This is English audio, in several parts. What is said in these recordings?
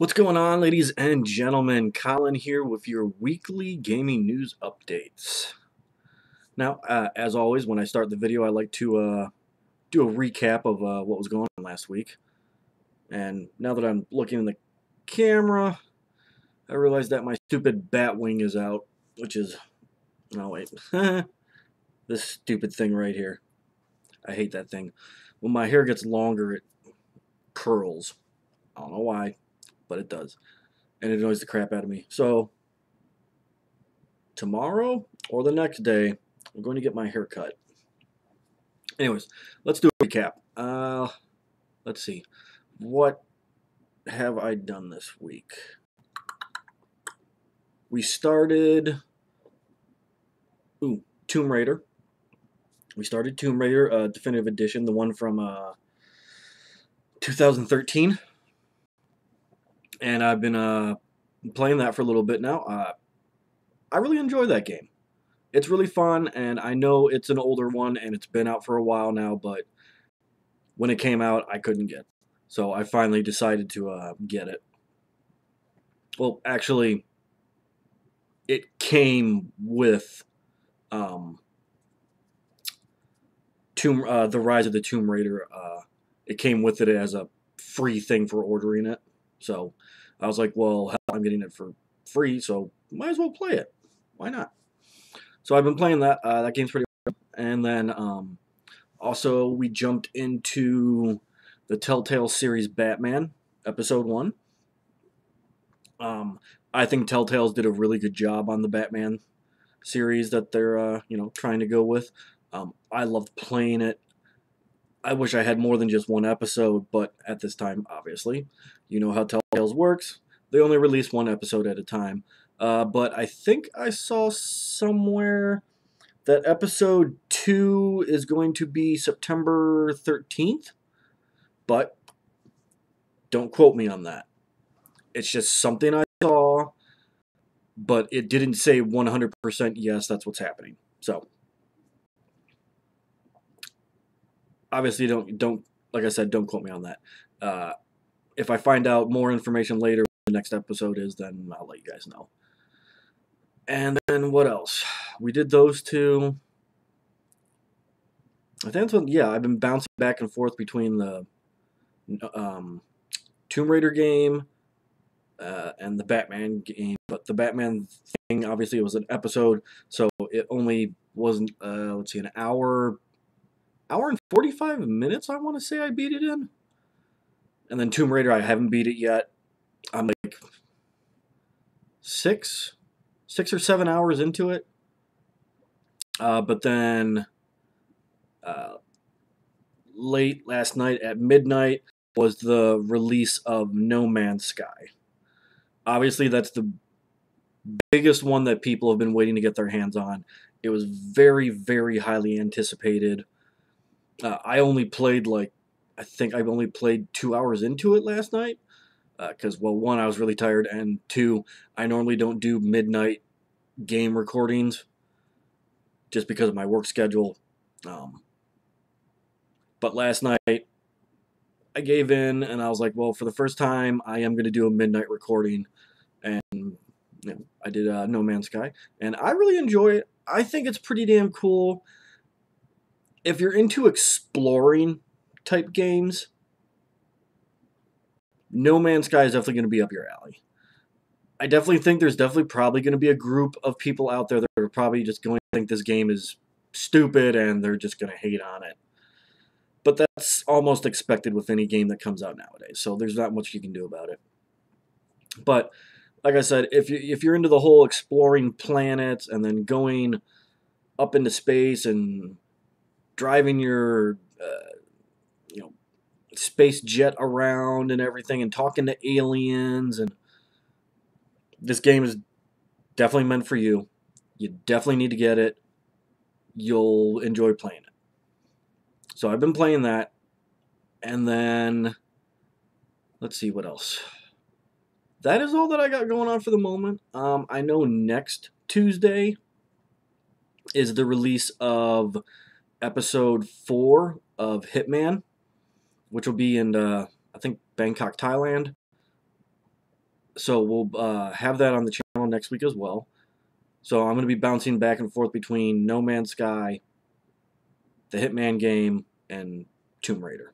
What's going on, ladies and gentlemen? Colin here with your weekly gaming news updates. Now, as always, when I start the video, I like to do a recap of what was going on last week. And now that I'm looking in the camera, I realize that my stupid bat wing is out, which is... Oh, wait. This stupid thing right here. I hate that thing. When my hair gets longer, it curls. I don't know why, but it does. And it annoys the crap out of me. So, tomorrow or the next day, I'm going to get my hair cut. Anyways, let's do a recap. Let's see. What have I done this week? We started... Tomb Raider. We started Tomb Raider Definitive Edition, the one from 2013. And I've been playing that for a little bit now. I really enjoy that game. It's really fun, and I know it's an older one, and it's been out for a while now, but when it came out, I couldn't get it. So I finally decided to get it. Well, actually, it came with The Rise of the Tomb Raider. It came with it as a free thing for ordering it. So I was like, well, hell, I'm getting it for free, so might as well play it. Why not? So I've been playing that. That game's pretty good. And then also we jumped into the Telltale series Batman, Episode 1. I think Telltale's did a really good job on the Batman series that they're trying to go with. I loved playing it. I wish I had more than just one episode, but at this time, obviously, you know how Telltale's works. They only release one episode at a time. But I think I saw somewhere that episode 2 is going to be September 13th. But don't quote me on that. It's just something I saw, but it didn't say 100% yes, that's what's happening. So, obviously, don't like I said, don't quote me on that. If I find out more information later, what the next episode is, then I'll let you guys know. And then what else? We did those two. I think that's what, yeah, I've been bouncing back and forth between the Tomb Raider game and the Batman game. But the Batman thing, obviously, it was an episode, so it only wasn't, let's see, an hour and 45 minutes, I want to say I beat it in. And then Tomb Raider, I haven't beat it yet. I'm like 6 or 7 hours into it. But then late last night at midnight was the release of No Man's Sky. Obviously, that's the biggest one that people have been waiting to get their hands on. It was very, very highly anticipated. I only played I think I've only played 2 hours into it last night. Because, well, 1, I was really tired, and 2, I normally don't do midnight game recordings just because of my work schedule. But last night, I gave in, and I was like, well, for the first time, I am going to do a midnight recording. And I did No Man's Sky, and I really enjoy it. I think it's pretty damn cool. If you're into exploring type games, No Man's Sky is definitely going to be up your alley. I definitely think there's probably going to be a group of people out there that are probably just going to think this game is stupid and they're just going to hate on it. But that's almost expected with any game that comes out nowadays, so there's not much you can do about it. But like I said, if you're into the whole exploring planets and then going up into space and driving your space jet around and everything and talking to aliens, and this game is definitely meant for you. You definitely need to get it. You'll enjoy playing it. So I've been playing that, and then let's see what else. That is all that I got going on for the moment. I know next Tuesday is the release of episode 4 of Hitman, which will be in, I think, Bangkok, Thailand. So we'll have that on the channel next week as well. So I'm going to be bouncing back and forth between No Man's Sky, the Hitman game, and Tomb Raider.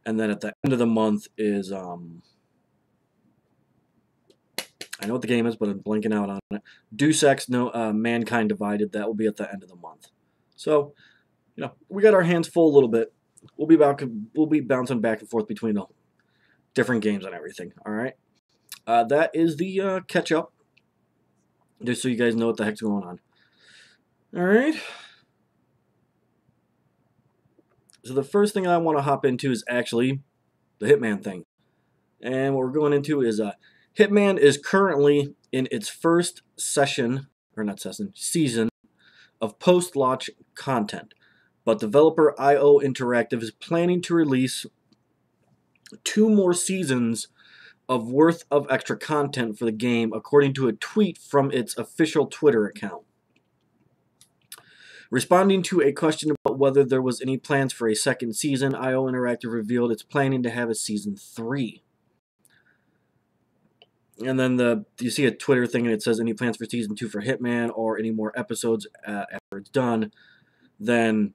And then at the end of the month is I know what the game is, but I'm blanking out on it. Deus Ex, Mankind Divided. That will be at the end of the month. So, we got our hands full a little bit. We'll be bouncing back and forth between the different games and everything. All right. That is the catch up. Just so you guys know what the heck's going on. All right. So the first thing I want to hop into is actually the Hitman thing. And what we're going into is Hitman is currently in its first season of post-launch content. But developer IO Interactive is planning to release 2 more seasons of worth of extra content for the game, according to a tweet from its official Twitter account. Responding to a question about whether there was any plans for a second season, IO Interactive revealed it's planning to have a season 3. And then you see a Twitter thing and it says any plans for season 2 for Hitman or any more episodes after it's done. Then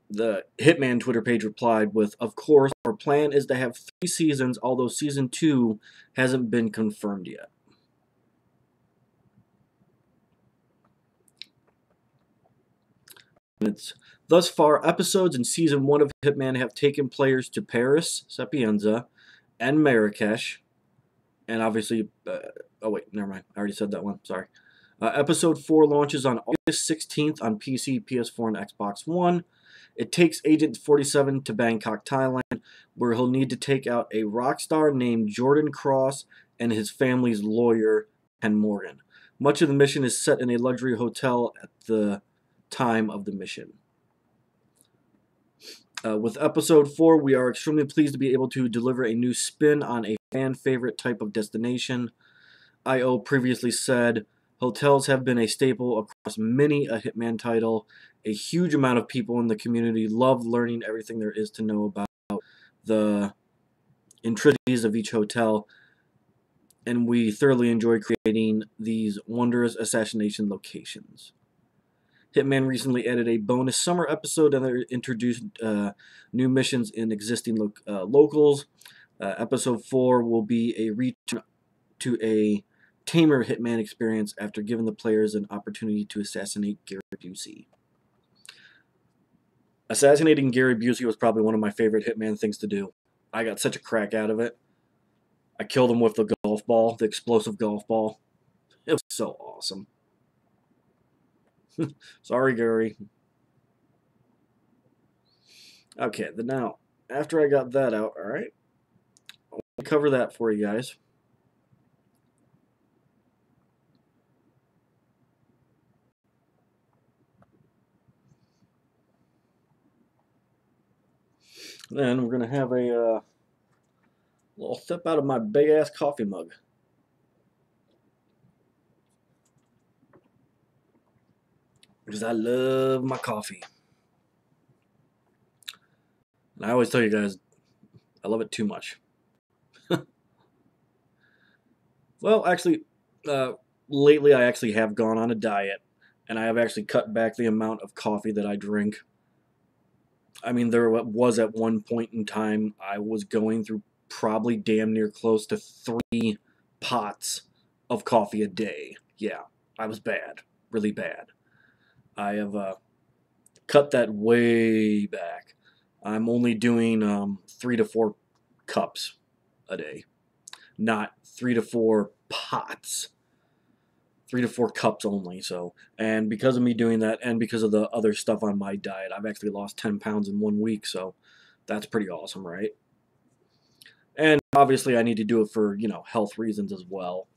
the Hitman Twitter page replied with, "Of course, our plan is to have 3 seasons, although season 2 hasn't been confirmed yet." Thus far, episodes in season 1 of Hitman have taken players to Paris, Sapienza, and Marrakesh. And obviously, oh wait, never mind. I already said that one. Sorry. Episode 4 launches on August 16th on PC, PS4, and Xbox One. It takes Agent 47 to Bangkok, Thailand, where he'll need to take out a rock star named Jordan Cross and his family's lawyer, Ken Morgan. Much of the mission is set in a luxury hotel at the time of the mission. With Episode 4, we are extremely pleased to be able to deliver a new spin on a fan-favorite type of destination. IO previously said, "Hotels have been a staple across many a Hitman title. A huge amount of people in the community love learning everything there is to know about the intricacies of each hotel, and we thoroughly enjoy creating these wondrous assassination locations." Hitman recently added a bonus summer episode and introduced new missions in existing locals. Episode 4 will be a return to a tamer Hitman experience after giving the players an opportunity to assassinate Gary Busey. Assassinating Gary Busey was probably one of my favorite Hitman things to do. I got such a crack out of it. I killed him with the golf ball, the explosive golf ball. It was so awesome. Sorry, Gary. Okay, then now, after I got that out, alright, I'll cover that for you guys. Then we're going to have a little sip out of my big-ass coffee mug. Because I love my coffee. And I always tell you guys, I love it too much. Well, actually, lately I actually have gone on a diet. And I have actually cut back the amount of coffee that I drink. I mean, there was at one point in time, I was going through probably damn near close to 3 pots of coffee a day. Yeah, I was bad. Really bad. I have cut that way back. I'm only doing 3 to 4 cups a day, not 3 to 4 pots. 3 to 4 cups only. So, and because of me doing that, and because of the other stuff on my diet, I've actually lost 10 pounds in 1 week. So, that's pretty awesome, right? And obviously, I need to do it for health reasons as well.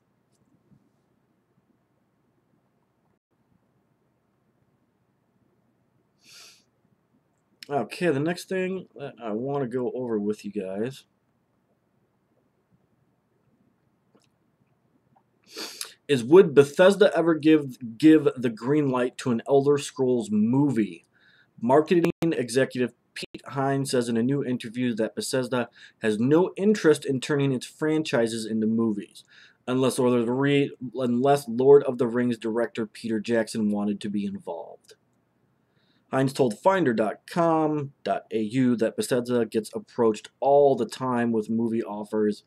Okay, the next thing that I want to go over with you guys is, would Bethesda ever give the green light to an Elder Scrolls movie? Marketing executive Pete Hines says in a new interview that Bethesda has no interest in turning its franchises into movies, unless Lord of the Rings director Peter Jackson wanted to be involved. Hines told Finder.com.au that Bethesda gets approached all the time with movie offers,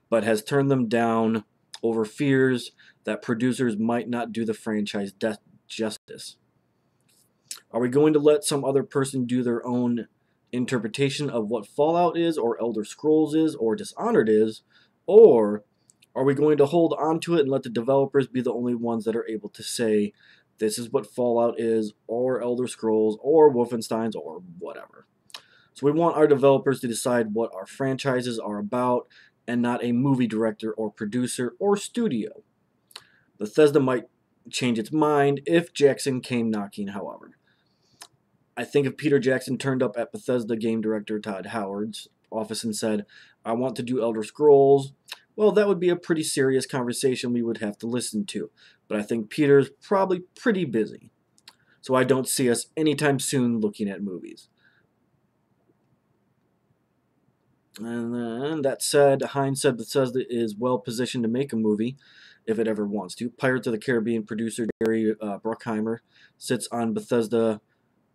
but has turned them down over fears that producers might not do the franchise justice. Are we going to let some other person do their own interpretation of what Fallout is, or Elder Scrolls is, or Dishonored is, or are we going to hold on to it and let the developers be the only ones that are able to say, this is what Fallout is, or Elder Scrolls, or Wolfenstein's, or whatever? So we want our developers to decide what our franchises are about, and not a movie director or producer or studio. Bethesda might change its mind if Jackson came knocking, however. I think if Peter Jackson turned up at Bethesda game director Todd Howard's office and said, I want to do Elder Scrolls, well, that would be a pretty serious conversation we would have to listen to. But I think Peter's probably pretty busy. So I don't see us anytime soon looking at movies. And then, that said, Hines said Bethesda is well positioned to make a movie if it ever wants to. Pirates of the Caribbean producer Jerry Bruckheimer sits on Bethesda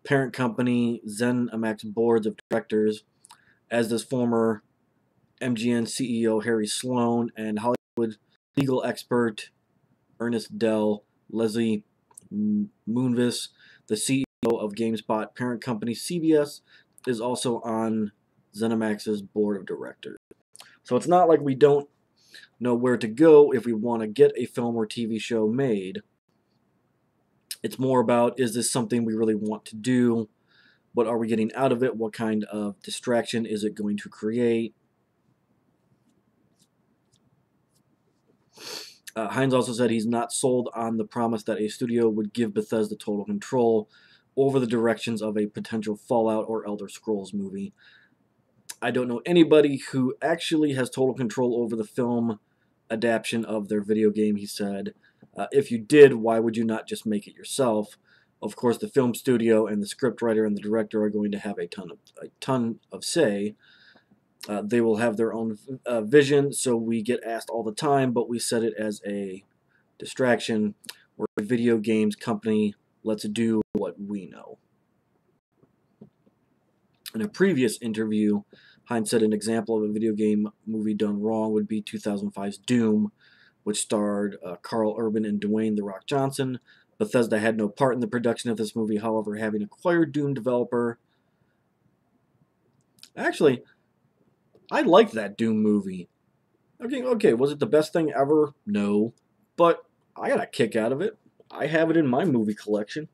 parent company ZeniMax boards of directors, as does former MGM CEO Harry Sloan and Hollywood legal expert Ernest Dell. Leslie Moonves, the CEO of GameSpot parent company CBS, is also on ZeniMax's board of directors. So it's not like we don't know where to go if we want to get a film or TV show made. It's more about, is this something we really want to do? What are we getting out of it? What kind of distraction is it going to create? Hines also said he's not sold on the promise that a studio would give Bethesda total control over the directions of a potential Fallout or Elder Scrolls movie. I don't know anybody who actually has total control over the film adaptation of their video game, he said. If you did, why would you not just make it yourself? Of course, the film studio and the scriptwriter and the director are going to have a ton of say. They will have their own vision, so we get asked all the time, but we set it as a distraction. We're a video games company. Let's do what we know. In a previous interview, Hines said an example of a video game movie done wrong would be 2005's Doom, which starred Carl Urban and Dwayne "The Rock" Johnson. Bethesda had no part in the production of this movie, however, having acquired Doom developer. Actually, I liked that Doom movie. Okay, was it the best thing ever? No. But I got a kick out of it. I have it in my movie collection.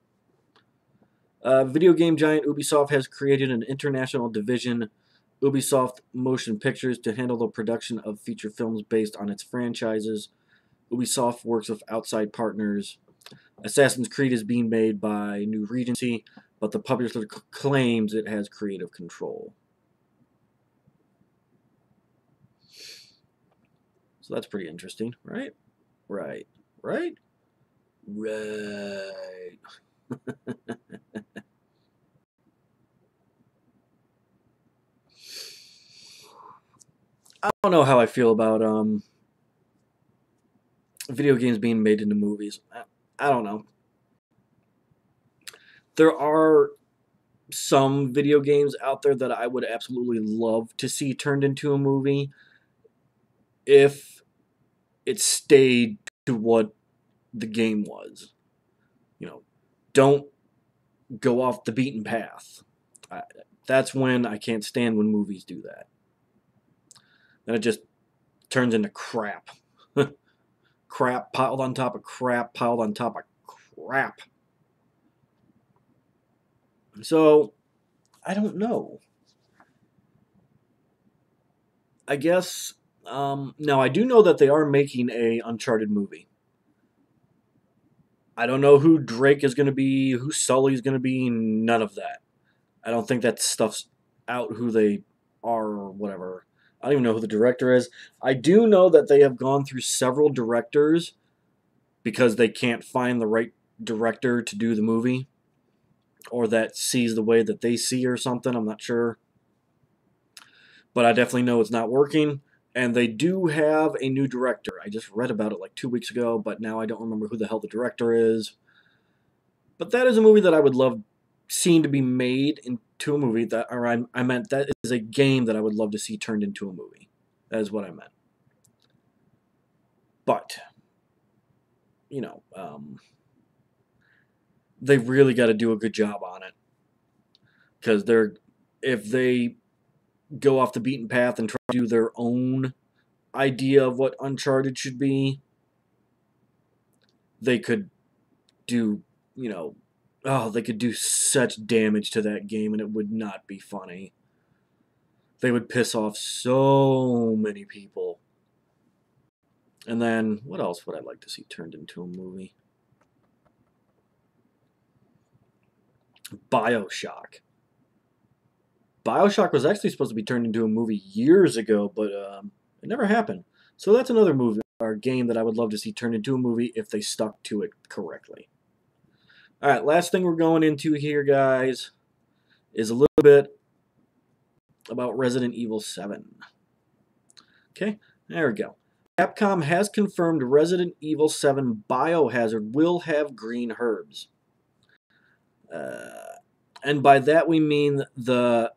Video game giant Ubisoft has created an international division, Ubisoft Motion Pictures, to handle the production of feature films based on its franchises. Ubisoft works with outside partners. Assassin's Creed is being made by New Regency, but the publisher claims it has creative control. So that's pretty interesting, right? Right. I don't know how I feel about video games being made into movies. I don't know. There are some video games out there that I would absolutely love to see turned into a movie if it stayed to what the game was. Don't go off the beaten path. That's when I can't stand when movies do that. Then it just turns into crap. Crap piled on top of crap piled on top of crap. So, I don't know. I guess, now I do know that they are making a Uncharted movie. I don't know who Drake is going to be, who Sully's going to be, none of that. I don't think that stuff's out, who they are or whatever. I don't even know who the director is. I do know that they have gone through several directors because they can't find the right director to do the movie. or that sees the way that they see or something. I'm not sure. But I definitely know it's not working. And they do have a new director. I just read about it like 2 weeks ago, but now I don't remember who the hell the director is. But that is a movie that I would love seeing to be made into a movie. I meant that is a game that I would love to see turned into a movie. That is what I meant. But, you know, they really got to do a good job on it. Because if they go off the beaten path and try to do their own idea of what Uncharted should be, they could do, they could do such damage to that game and it would not be funny. They would piss off so many people. And then, what else would I like to see turned into a movie? BioShock. BioShock was actually supposed to be turned into a movie years ago, but it never happened. So that's another movie or game that I would love to see turned into a movie if they stuck to it correctly. All right, last thing we're going into here, guys, is a little bit about Resident Evil 7. Okay, there we go. Capcom has confirmed Resident Evil 7 Biohazard will have green herbs. And by that we mean the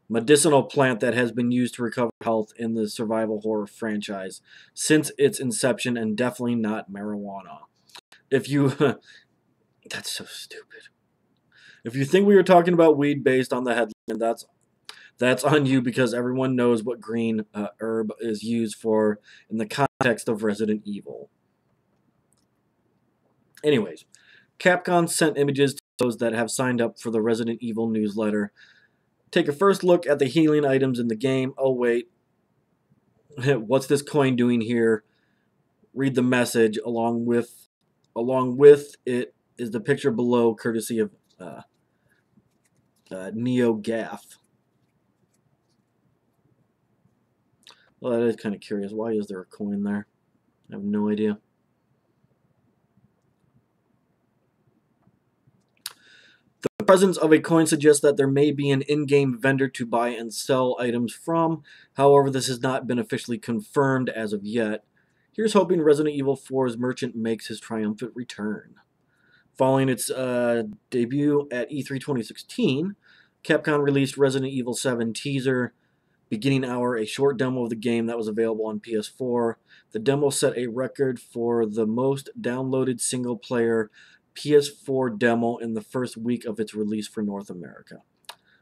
medicinal plant that has been used to recover health in the survival horror franchise since its inception, and definitely not marijuana. If you... That's so stupid. If you think we were talking about weed based on the headline, that's on you, because everyone knows what green herb is used for in the context of Resident Evil. Anyways, Capcom sent images to those that have signed up for the Resident Evil newsletter. Take a first look at the healing items in the game. Oh, wait. What's this coin doing here? Read the message. Along with it is the picture below, courtesy of Neo Gaff. Well, that is kind of curious. Why is there a coin there? I have no idea. The presence of a coin suggests that there may be an in-game vendor to buy and sell items from. However, this has not been officially confirmed as of yet. Here's hoping Resident Evil 4's merchant makes his triumphant return. Following its debut at E3 2016, Capcom released Resident Evil 7 teaser, beginning hour, a short demo of the game that was available on PS4. The demo set a record for the most downloaded single-player PS4 demo in the first week of its release for North America.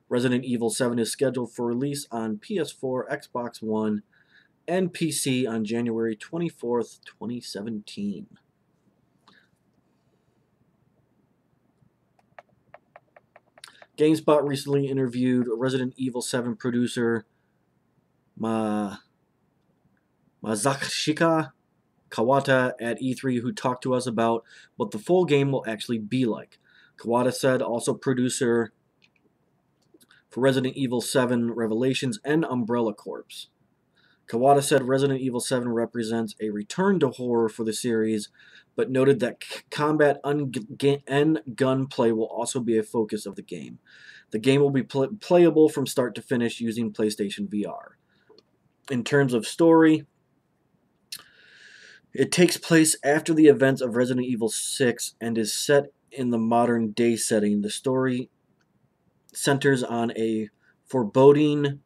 Resident Evil 7 is scheduled for release on PS4, Xbox One, and PC on January 24th, 2017. GameSpot recently interviewed Resident Evil 7 producer Masashika Kawata at E3, who talked to us about what the full game will actually be like. Kawata said, also producer for Resident Evil 7 Revelations and Umbrella Corps. Kawata said Resident Evil 7 represents a return to horror for the series, but noted that combat and gunplay will also be a focus of the game. The game will be playable from start to finish using PlayStation VR. In terms of story, it takes place after the events of Resident Evil 6 and is set in the modern day setting. The story centers on a foreboding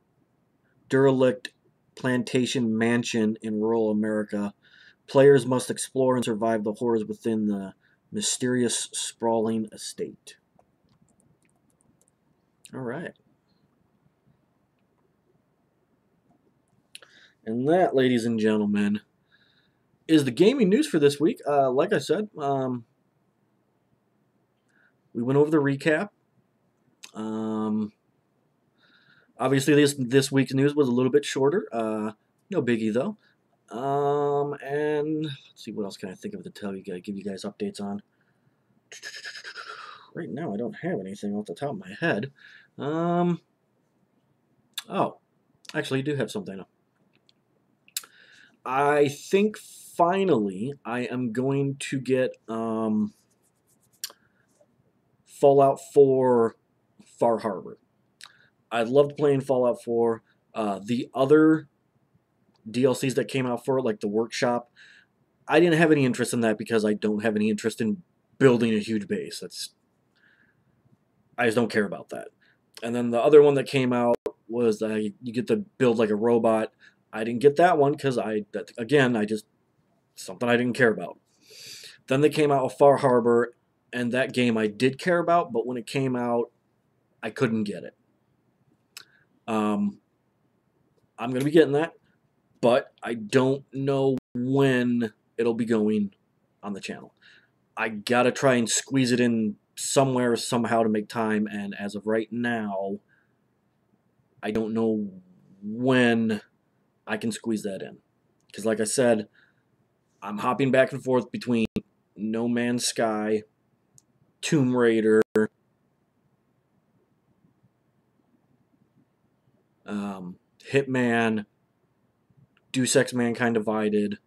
derelict plantation mansion in rural America. Players must explore and survive the horrors within the mysterious, sprawling estate. All right. And that, ladies and gentlemen, is the gaming news for this week. Like I said, we went over the recap. Obviously, this week's news was a little bit shorter. No biggie, though. And let's see, what else can I think of to tell you guys, give you guys updates on. Right now, I don't have anything off the top of my head. Oh, actually, I do have something. I think finally I am going to get Fallout 4 Far Harbor. I loved playing Fallout 4. The other DLCs that came out for it, like the workshop, I didn't have any interest in that because I don't have any interest in building a huge base. I just don't care about that. And then the other one that came out was you get to build like a robot. I didn't get that one because something I didn't care about. Then they came out with Far Harbor, and that game I did care about, but when it came out, I couldn't get it. I'm going to be getting that, but I don't know when it'll be going on the channel. I got to try and squeeze it in somewhere, somehow to make time, and as of right now, I don't know when I can squeeze that in. Because like I said, I'm hopping back and forth between No Man's Sky, Tomb Raider, Hitman, Deus Ex Mankind Divided.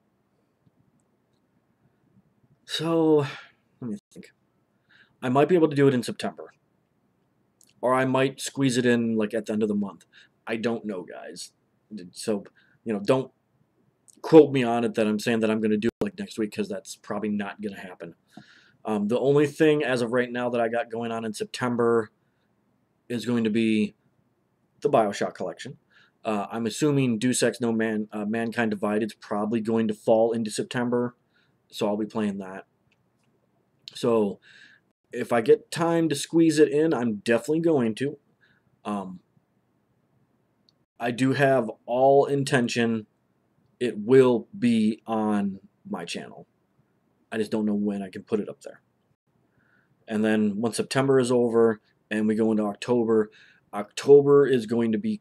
So, let me think. I might be able to do it in September. Or I might squeeze it in like at the end of the month. I don't know, guys. So, don't quote me on it that I'm saying that I'm going to do it like next week, because that's probably not going to happen. The only thing as of right now that I got going on in September is going to be the BioShock collection. I'm assuming Deus Ex Mankind Divided is probably going to fall into September, so I'll be playing that. So if I get time to squeeze it in, I'm definitely going to. I do have all intention it will be on my channel. I just don't know when I can put it up there. And then once September is over and we go into October, October is going to be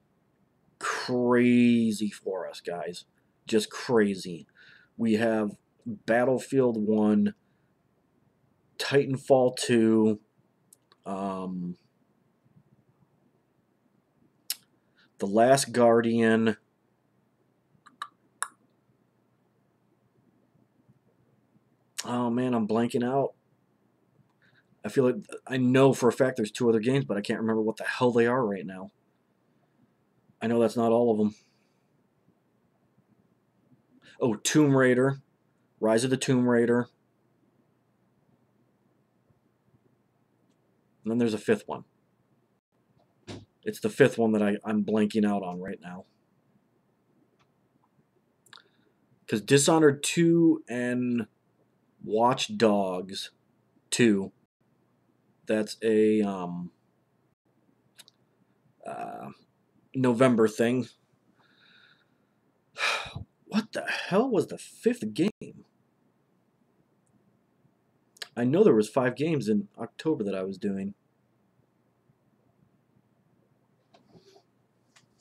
crazy for us, guys. Just crazy. We have Battlefield 1, Titanfall 2, The Last Guardian, oh man, I'm blanking out. I feel like I know for a fact there's 2 other games, but I can't remember what the hell they are right now. I know that's not all of them. Oh, Tomb Raider, Rise of the Tomb Raider. And then there's a 5th one. It's the 5th one that I'm blanking out on right now. Because Dishonored 2 and Watch Dogs 2, that's a November thing. What the hell was the 5th game? I know there was 5 games in October that I was doing.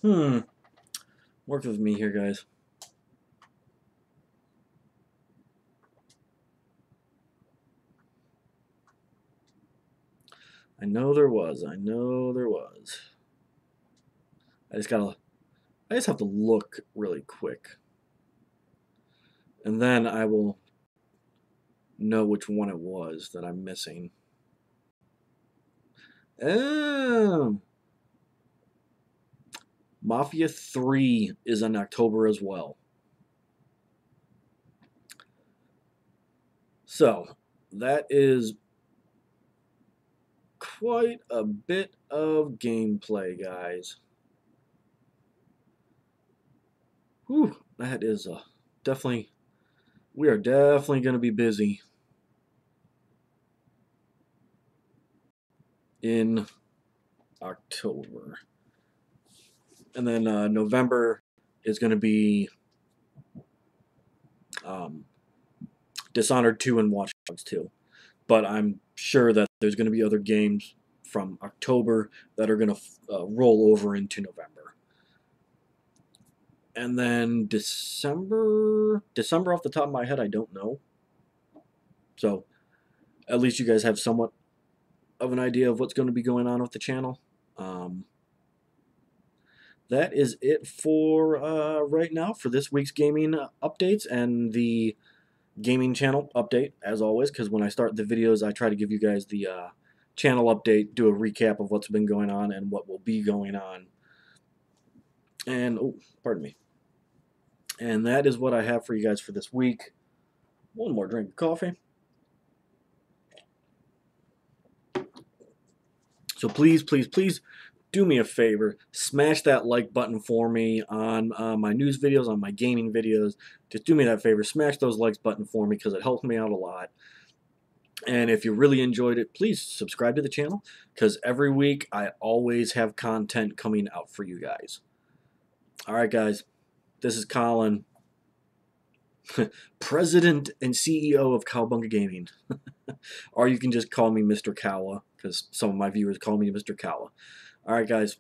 Work with me here, guys. I know there was. I just have to look really quick. And then I will know which one it was that I'm missing. Oh! Mafia 3 is in October as well. So, that is quite a bit of gameplay, guys. Whew, that is definitely... We are definitely going to be busy in October. And then November is going to be Dishonored 2 and Watch Dogs 2. But I'm sure that there's going to be other games from October that are going to roll over into November. And then December off the top of my head, I don't know. So at least you guys have somewhat of an idea of what's going to be going on with the channel. That is it for right now for this week's gaming updates and the gaming channel update, as always, because when I start the videos, I try to give you guys the channel update, do a recap of what's been going on and what will be going on. And, oh, pardon me. And that is what I have for you guys for this week. One more drink of coffee. So please, please, please do me a favor. Smash that like button for me on my news videos, on my gaming videos. Just do me that favor. Smash those likes button for me because it helps me out a lot. And if you really enjoyed it, please subscribe to the channel because every week I always have content coming out for you guys. All right, guys. This is Colin, President and CEO of Cowabunga Gaming. Or you can just call me Mr. Cowa because some of my viewers call me Mr. Cowa. All right, guys.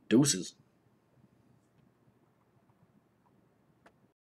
Deuces.